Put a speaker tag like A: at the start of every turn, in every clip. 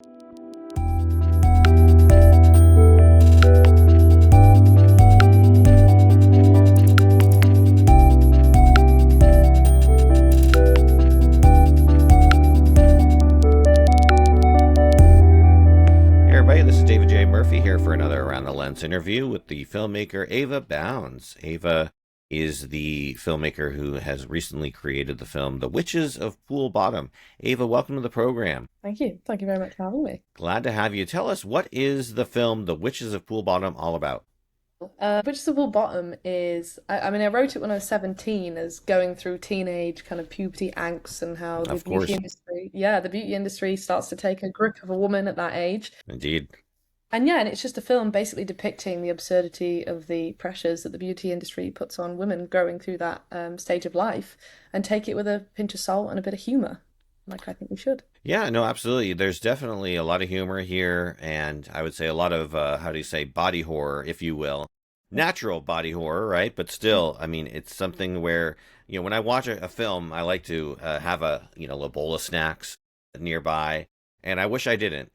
A: Here for another Around the Lens interview with the filmmaker Ava Bounds. Ava is the filmmaker who has recently created the film The Witches of Pool Bottom. Ava, welcome to the program.
B: Thank you. Thank you very much for having me.
A: Glad to have you. Tell us, what is the film The Witches of Pool Bottom all about?
B: Witches of Pool Bottom is, I wrote it when I was 17 as going through teenage kind of puberty angst and how
A: Of course.
B: the beauty industry starts to take a grip of a woman at that age.
A: Indeed.
B: And it's just a film basically depicting the absurdity of the pressures that the beauty industry puts on women growing through that stage of life, and take it with a pinch of salt and a bit of humor, like I think we should.
A: Yeah, no, absolutely. There's definitely a lot of humor here, and I would say a lot of, body horror, if you will. Natural body horror, right? But still, I mean, it's something where, when I watch a film, I like to have a little bowl of snacks nearby, and I wish I didn't.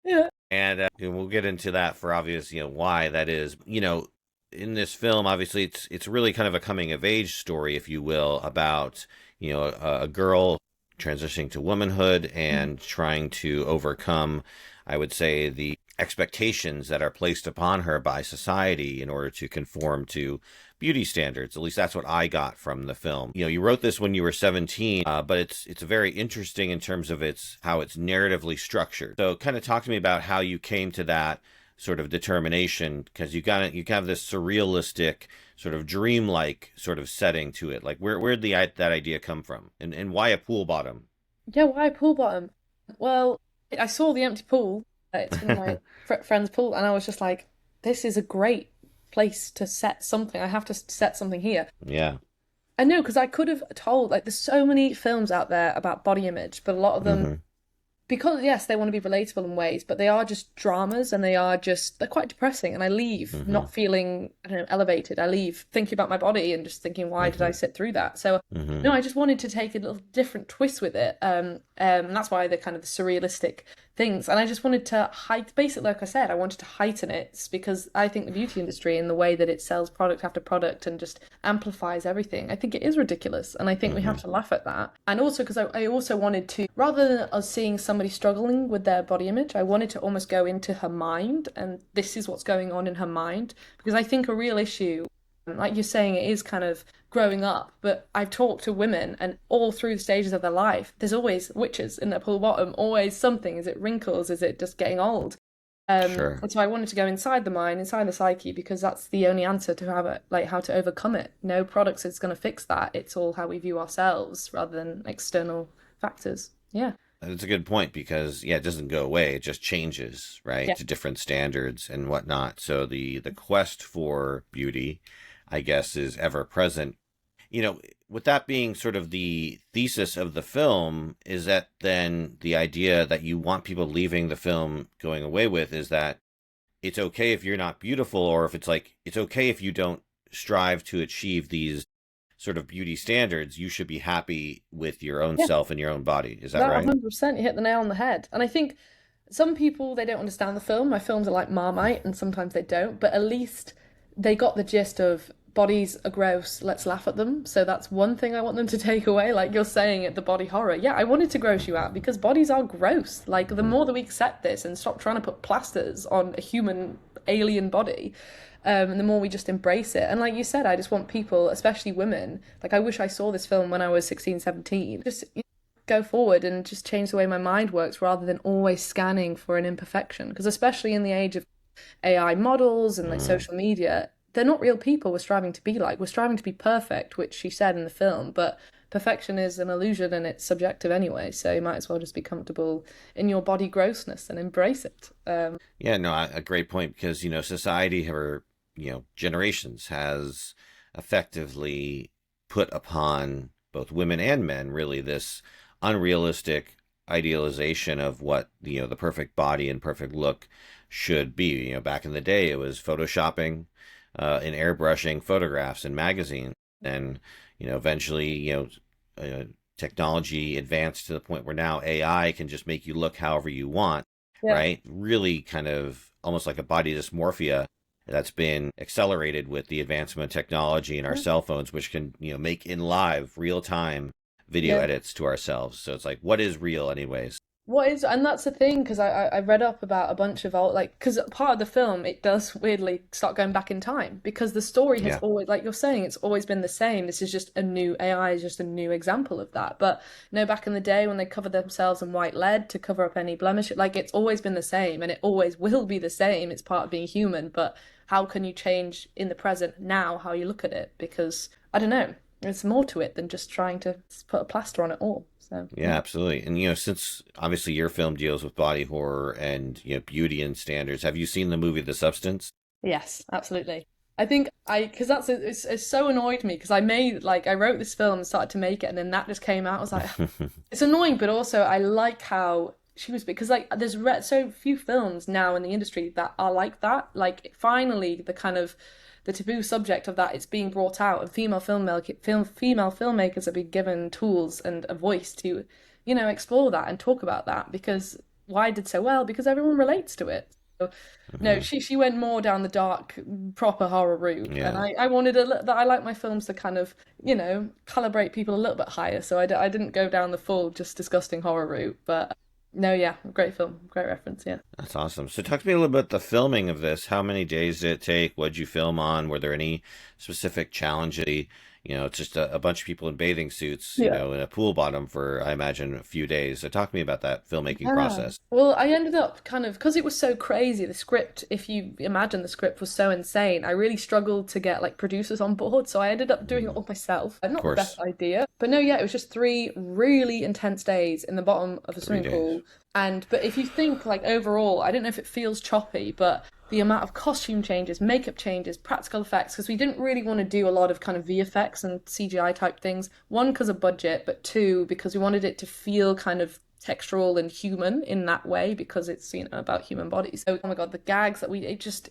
B: Yeah.
A: And we'll get into that for obvious, why that is. In this film, obviously, it's really kind of a coming of age story, if you will, about, a girl transitioning to womanhood and trying to overcome, I would say, the expectations that are placed upon her by society in order to conform to beauty standards. At least that's what I got from the film. You wrote this when you were 17, but it's very interesting in terms of how it's narratively structured. So kind of talk to me about how you came to that sort of determination, because you have this surrealistic sort of dreamlike sort of setting to it. Like where'd that idea come from, and why a pool bottom?
B: Yeah, why a pool bottom? Well, I saw the empty pool. It's been my friend's pool, and I was just like, this is a great place to set something. I have to set something here.
A: Yeah.
B: I know, because I could have told, like, there's so many films out there about body image, but a lot of them, because yes, they want to be relatable in ways, but they are just dramas, and they're quite depressing. And I leave not feeling, I don't know, elevated. I leave thinking about my body and just thinking, why did I sit through that? So no, I just wanted to take a little different twist with it. And that's why the kind of the surrealistic things. And I just wanted to basically, like I said, I wanted to heighten it. It's because I think the beauty industry, and the way that it sells product after product and just amplifies everything, I think it is ridiculous. And I think we have to laugh at that. And also because I also wanted to, rather than us seeing somebody struggling with their body image, I wanted to almost go into her mind, and this is what's going on in her mind. Because I think a real issue, like you're saying, it is kind of growing up, but I've talked to women, and all through the stages of their life, there's always witches in their pool bottom, always something. Is it wrinkles? Is it just getting old?
A: Sure.
B: And so I wanted to go inside the mind, inside the psyche, because that's the only answer to have it, like how to overcome it. No products is going to fix that. It's all how we view ourselves rather than external factors. Yeah.
A: That's a good point, because it doesn't go away. It just changes, right,
B: Yeah.
A: to different standards and whatnot. So the quest for beauty, I guess, is ever present. With that being sort of the thesis of the film, is that then the idea that you want people leaving the film going away with is that it's okay if you're not beautiful, or if it's like, it's okay if you don't strive to achieve these sort of beauty standards, you should be happy with your own self and your own body. Is that right?
B: 100%, you hit the nail on the head. And I think some people, they don't understand the film. My films are like Marmite, and sometimes they don't, but at least they got the gist of bodies are gross, let's laugh at them. So that's one thing I want them to take away. Like you're saying at the body horror. Yeah, I wanted to gross you out because bodies are gross. Like the more that we accept this and stop trying to put plasters on a human alien body, and the more we just embrace it. And like you said, I just want people, especially women, like I wish I saw this film when I was 16, 17. Just go forward and just change the way my mind works rather than always scanning for an imperfection. Because especially in the age of AI models and like social media, they're not real people we're striving to be like. We're striving to be perfect, which she said in the film, but perfection is an illusion and it's subjective anyway, so you might as well just be comfortable in your body grossness and embrace it.
A: Yeah, no, a great point, because, society or, generations has effectively put upon both women and men really this unrealistic idealization of what, the perfect body and perfect look should be. Back in the day, it was photoshopping, and airbrushing photographs in magazines. And, eventually, technology advanced to the point where now AI can just make you look however you want.
B: Yeah.
A: right? Really kind of almost like a body dysmorphia that's been accelerated with the advancement of technology in our
B: Yeah.
A: cell phones, which can, make in live, real time video
B: Yeah.
A: edits to ourselves. So it's like, what is real, anyways?
B: What is, and that's the thing, because I read up about a bunch of old, like, because part of the film, it does weirdly start going back in time because the story has
A: Yeah.
B: always, like you're saying, it's always been the same. This is just a new, AI is just a new example of that. But back in the day when they covered themselves in white lead to cover up any blemish, like, it's always been the same and it always will be the same. It's part of being human. But how can you change in the present now how you look at it? Because I don't know, there's more to it than just trying to put a plaster on it all. So,
A: Yeah,
B: yeah.
A: absolutely. And since obviously your film deals with body horror and beauty and standards, have you seen the movie The Substance?
B: Yes, absolutely. I think because it's so annoyed me because I made like I wrote this film and started to make it and then that just came out. I was like, it's annoying, but also I like how she was because like there's so few films now in the industry that are like that. Like finally, the kind of the taboo subject of that it's being brought out, and female filmmakers have been given tools and a voice to, explore that and talk about that because why did so well because everyone relates to it. So, no,
A: Hmm.
B: she went more down the dark, proper horror route, and
A: Yeah.
B: I wanted that I like my films to kind of calibrate people a little bit higher. So I didn't go down the full just disgusting horror route, but no, yeah, great film, great reference, yeah.
A: That's awesome. So talk to me a little bit about the filming of this. How many days did it take? What'd you film on? Were there any specific challenges? It's just a bunch of people in bathing suits,
B: Yeah.
A: in a pool bottom for, I imagine, a few days. So talk to me about that filmmaking
B: Yeah.
A: process.
B: Well, I ended up kind of because it was so crazy. The script, if you imagine the script was so insane, I really struggled to get like producers on board. So I ended up doing it
A: Hmm.
B: all myself.
A: Of
B: Not the best
A: course,
B: idea, but no, yeah, it was just 3 really intense days in the bottom of a
A: three
B: swimming
A: days.
B: pool. And but if you think like overall, I don't know if it feels choppy, but the amount of costume changes, makeup changes, practical effects, because we didn't really want to do a lot of kind of VFX and CGI type things. One, because of budget, but two, because we wanted it to feel kind of textural and human in that way because it's about human bodies. So oh my god, the gags that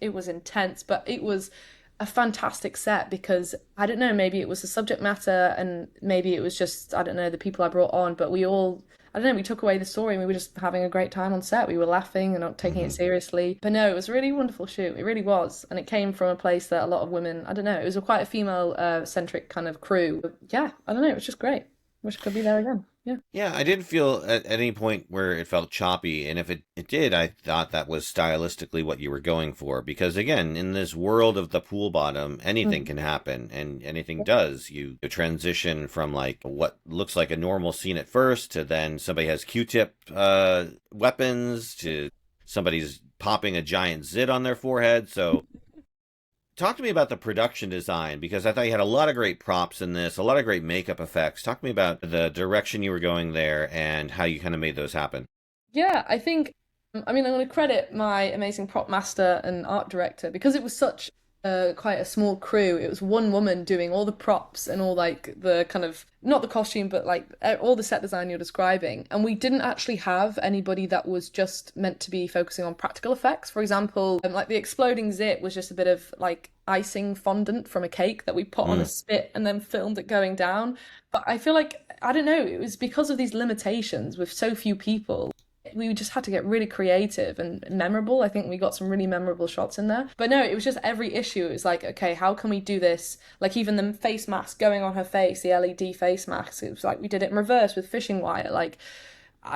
B: it was intense, but it was a fantastic set because I don't know, maybe it was the subject matter and maybe it was just I don't know the people I brought on, but we all I don't know, we took away the story and we were just having a great time on set. We were laughing and not taking it
A: Hmm.
B: seriously. But no, it was a really wonderful shoot. It really was. And it came from a place that a lot of women, I don't know, it was quite a female centric kind of crew. But yeah, I don't know, it was just great. Wish I could be there again. Yeah.
A: Yeah, I didn't feel at any point where it felt choppy, and if it did, I thought that was stylistically what you were going for. Because again, in this world of the pool bottom, anything
B: Mm.
A: can happen, and anything does. You transition from like what looks like a normal scene at first to then somebody has Q-tip weapons to somebody's popping a giant zit on their forehead. So talk to me about the production design because I thought you had a lot of great props in this, a lot of great makeup effects. Talk to me about the direction you were going there and how you kind of made those happen.
B: Yeah, I think, I mean, I'm going to credit my amazing prop master and art director because it was such quite a small crew. It was one woman doing all the props and all like the kind of, not the costume, but like all the set design you're describing. And we didn't actually have anybody that was just meant to be focusing on practical effects. For example, like the exploding zit was just a bit of like icing fondant from a cake that we put on a
A: Mm,
B: spit and then filmed it going down. But I feel like, I don't know, it was because of these limitations with so few people we just had to get really creative and memorable. I think we got some really memorable shots in there. But no, it was just every issue. It was like, okay, how can we do this? Like even the face mask going on her face, the LED face mask. It was like we did it in reverse with fishing wire. Like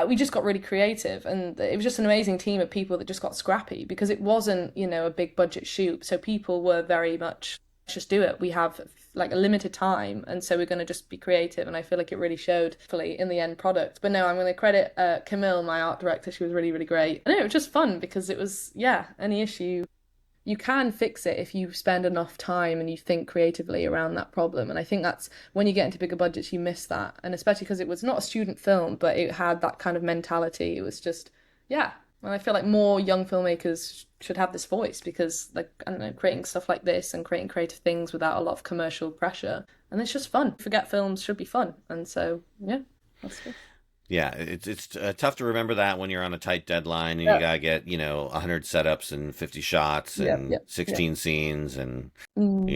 B: we just got really creative, and it was just an amazing team of people that just got scrappy because it wasn't, a big budget shoot. So people were very much let's just do it. We have like a limited time, and so we're going to just be creative. And I feel like it really showed fully in the end product. But no, I'm going to credit Camille, my art director. She was really, really great. And it was just fun because it was, yeah, any issue you can fix it if you spend enough time and you think creatively around that problem. And I think that's when you get into bigger budgets, you miss that. And especially because it was not a student film, but it had that kind of mentality. It was just, yeah. And I feel like more young filmmakers should have this voice because, like, I don't know, creating stuff like this and creating creative things without a lot of commercial pressure. And it's just fun. Forget films should be fun. And so, yeah, that's good.
A: yeah, it's tough to remember that when you're on a tight deadline and you
B: Yeah,
A: gotta get 100 setups and 50 shots
B: yeah,
A: and
B: yeah, yeah.
A: 16 scenes and
B: Mm-hmm.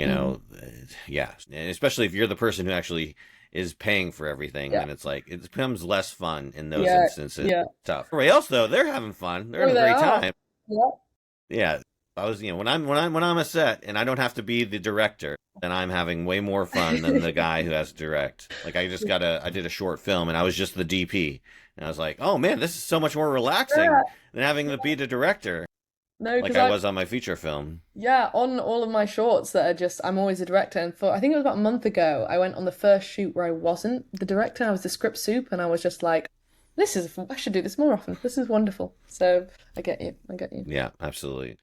A: yeah, and especially if you're the person who actually is paying for everything,
B: Yeah.
A: then it's like it becomes less fun in those
B: Yeah.
A: instances.
B: Yeah.
A: Tough. Everybody else though, they're having fun. They're
B: Oh,
A: having a
B: they
A: great
B: are.
A: time.
B: Yeah.
A: Yeah. I was, when I'm a set and I don't have to be the director, then I'm having way more fun than the guy who has to direct. Like I did a short film and I was just the DP. And I was like, oh man, this is so much more relaxing
B: Yeah.
A: than having to be the director,
B: No,
A: like
B: because
A: I
B: I
A: was on my feature film.
B: yeah, on all of my shorts that are just I'm always a director and for I think it was about a month ago, I went on the first shoot where I wasn't the director, I was the script soup and I was just like, I should do this more often. This is wonderful. So I get you. I get you.
A: Yeah, absolutely.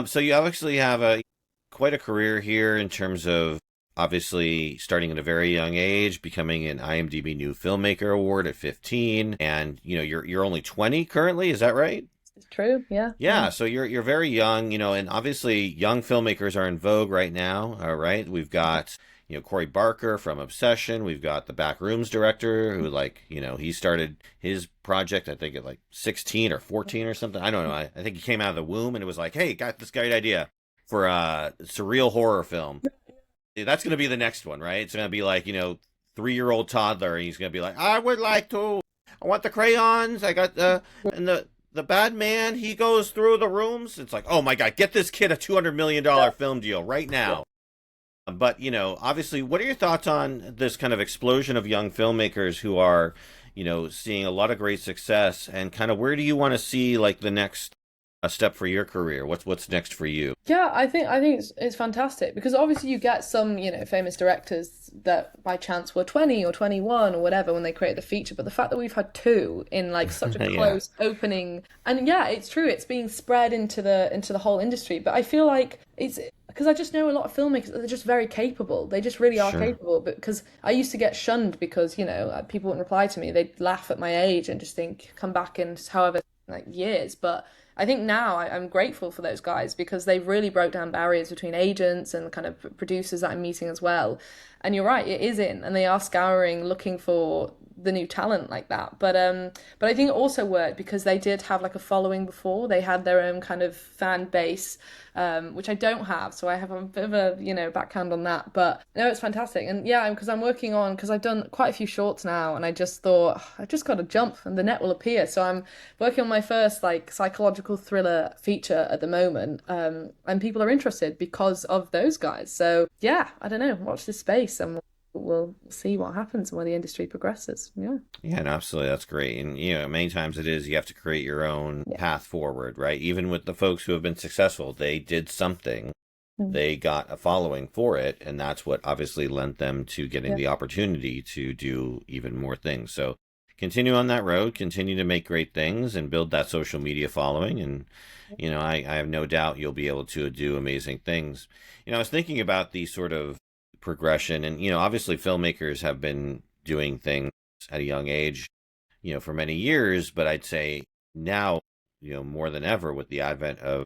A: So you obviously have a quite a career here in terms of obviously starting at a very young age, becoming an IMDb New Filmmaker Award at 15, and you're only 20 currently. Is that right?
B: It's true. Yeah. Yeah.
A: Yeah, so you're very young, and obviously young filmmakers are in vogue right now. All right, we've got Corey Barker from Obsession. We've got the Backrooms director who he started his project I think at like 16 or 14 or something. I don't know. I think he came out of the womb and it was like, hey, got this great idea for a surreal horror film. That's going to be the next one, right? It's going to be like 3-year-old toddler, and he's going to be like, I would like to. I want the crayons. I got and the bad man, he goes through the rooms. It's like, oh my God, get this kid a $200 million film deal right now. But, obviously, what are your thoughts on this kind of explosion of young filmmakers who are, seeing a lot of great success, and kind of where do you want to see like the next step for your career? What's next for you?
B: Yeah, I think it's fantastic because obviously you get some, famous directors that by chance were 20 or 21 or whatever when they created the feature, but the fact that we've had two in like such a
A: Yeah,
B: close opening and yeah, it's true, it's being spread into the whole industry, but I feel like it's because I just know a lot of filmmakers that are just very capable. They just really are
A: sure.
B: capable. But because I used to get shunned because, people wouldn't reply to me. They'd laugh at my age and just think, come back in however like years. But I think now I'm grateful for those guys because they've really broke down barriers between agents and kind of producers that I'm meeting as well. And you're right, it is in, and they are scouring, looking for the new talent like that. But I think it also worked because they did have like a following before. They had their own kind of fan base, which I don't have. So I have a bit of a, backhand on that. But no, it's fantastic. And yeah, because I'm working on, because I've done quite a few shorts now, and I just thought, I just got to jump and the net will appear. So I'm working on my first like psychological thriller feature at the moment. And people are interested because of those guys. So yeah, I don't know, watch this space and we'll see what happens and where the industry progresses. Yeah.
A: Yeah, no, absolutely. That's great. And, many times it is, you have to create your own
B: Yeah.
A: path forward, right? Even with the folks who have been successful, they did something,
B: Mm.
A: they got a following for it. And that's what obviously lent them to getting
B: Yeah.
A: the opportunity to do even more things. So continue on that road, continue to make great things and build that social media following. And, I have no doubt you'll be able to do amazing things. I was thinking about the sort of progression and, obviously filmmakers have been doing things at a young age, for many years. But I'd say now, more than ever with the advent of,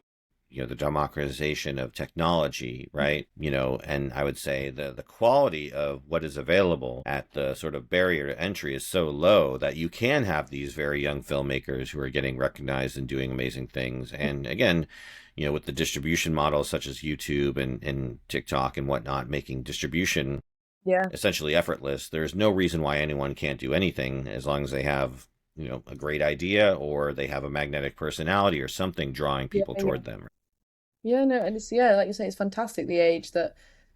A: the democratization of technology, right? And I would say the quality of what is available at the sort of barrier to entry is so low that you can have these very young filmmakers who are getting recognized and doing amazing things. And again, with the distribution models such as YouTube and TikTok and whatnot, making distribution
B: Yeah.
A: essentially effortless. There's no reason why anyone can't do anything as long as they have, a great idea or they have a magnetic personality or something drawing
B: Yeah.
A: people
B: Yeah.
A: toward them.
B: Yeah, no, and it's yeah, like you say, it's fantastic the age that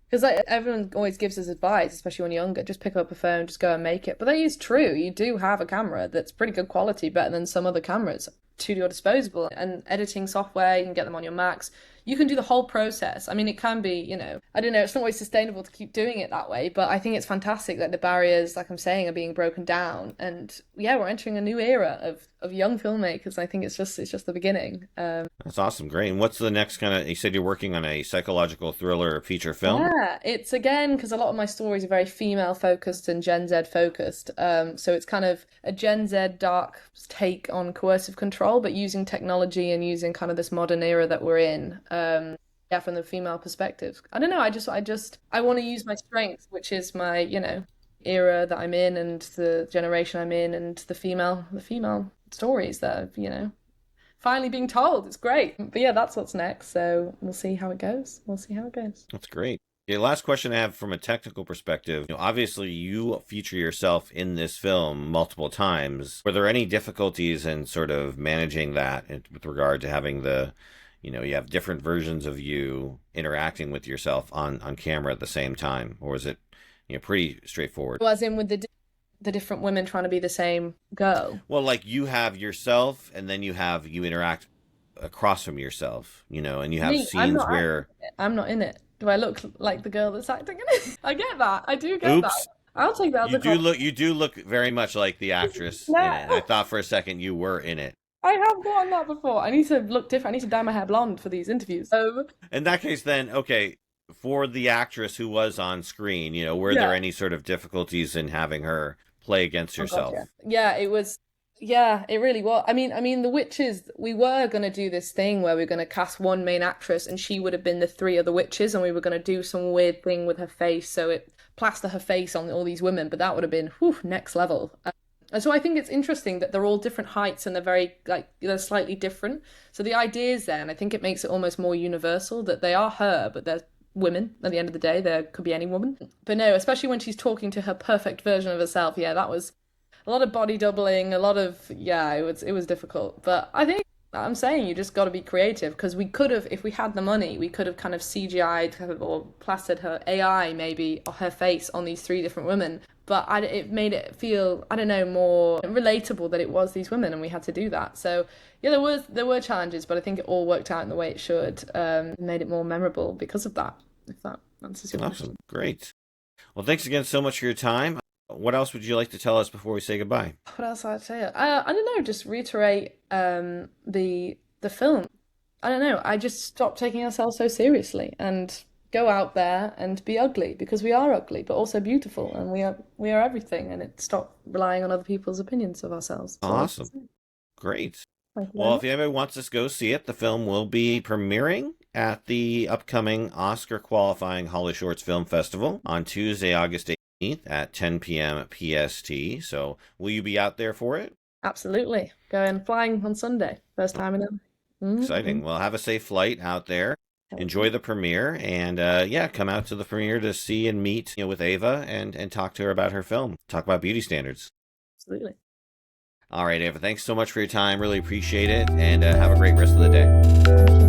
B: because like everyone always gives us advice, especially when you're younger, just pick up a phone, just go and make it. But that is true. You do have a camera that's pretty good quality, better than some other cameras to your disposable. And editing software, you can get them on your Macs. You can do the whole process. I mean, it can be, I don't know, it's not always sustainable to keep doing it that way, but I think it's fantastic that the barriers, like I'm saying, are being broken down. And yeah, we're entering a new era of young filmmakers. I think it's just the beginning.
A: That's awesome. Great. And what's the next kind of, you said you're working on a psychological thriller feature film?
B: Yeah, it's again because a lot of my stories are very female focused and Gen Z focused. So it's kind of a Gen Z dark take on coercive control, but using technology and using kind of this modern era that we're in. Yeah, from the female perspective. I don't know. I want to use my strength, which is my, era that I'm in and the generation I'm in and the female stories that are, finally being told. It's great. But yeah, that's what's next. So we'll see how it goes. We'll see how it goes.
A: That's great. Okay, last question I have from a technical perspective. Obviously, you feature yourself in this film multiple times. Were there any difficulties in sort of managing that with regard to having you have different versions of you interacting with yourself on camera at the same time, or was it, pretty straightforward?
B: As in with the different women trying to be the same girl.
A: Well, like you have yourself, and then you interact across from yourself, and you have
B: Me, I'm
A: scenes
B: not
A: where,
B: acting in it. I'm not in it. Do I look like the girl that's acting in it? I get that. I do get that.
A: oops,
B: I'll take that as
A: you
B: a
A: do
B: compliment.
A: look you do look very much like the actress in it. And I
B: No,
A: thought for a second you were in it.
B: I have gotten that before. I need to look different. I need to dye my hair blonde for these interviews.
A: In that case, then, okay, for the actress who was on screen, were there
B: Yeah.
A: any sort of difficulties in having her play against
B: Oh God, yeah.
A: herself?
B: Yeah, it was. Yeah, it really was. The witches. We were gonna do this thing where we are gonna cast one main actress, and she would have been the three other witches, and we were gonna do some weird thing with her face, so it plaster her face on all these women. But that would have been whew, next level. And so I think it's interesting that they're all different heights and they're very like they're slightly different. So the idea is there, and I think it makes it almost more universal that they are her, but they're women at the end of the day. There could be any woman. But no, especially when she's talking to her perfect version of herself. Yeah, that was a lot of body doubling, a lot of yeah, it was difficult. But I think I'm saying you just got to be creative because we could have, if we had the money, we could have kind of CGI'd or plastered her AI maybe or her face on these three different women. But it made it feel I don't know more relatable that it was these women and we had to do that. So yeah, there were challenges, but I think it all worked out in the way it should. Made it more memorable because of that. If that answers your question.
A: Awesome. Great. Well, thanks again so much for your time. What else would you like to tell us before we say goodbye?
B: What else I'd say? I don't know. Just reiterate the film. I don't know. I just stopped taking ourselves so seriously and go out there and be ugly because we are ugly, but also beautiful, and we are everything. And it stop relying on other people's opinions of ourselves. That's all I have to
A: Awesome.
B: say.
A: Great.
B: Thank you very
A: Well, if
B: much.
A: anybody wants to go see it, the film will be premiering at the upcoming Oscar qualifying Holly Shorts Film Festival on Tuesday, August 18th at 10 p.m. PST. So, will you be out there for it?
B: Absolutely. Going flying on Sunday. First time in it.
A: Exciting. Well, have a safe flight out there. Enjoy the premiere, and yeah, come out to the premiere to see and meet with Ava and talk to her about her film. Talk about beauty standards.
B: Absolutely.
A: All right, Ava. Thanks so much for your time. Really appreciate it, and have a great rest of the day.
B: Thank you.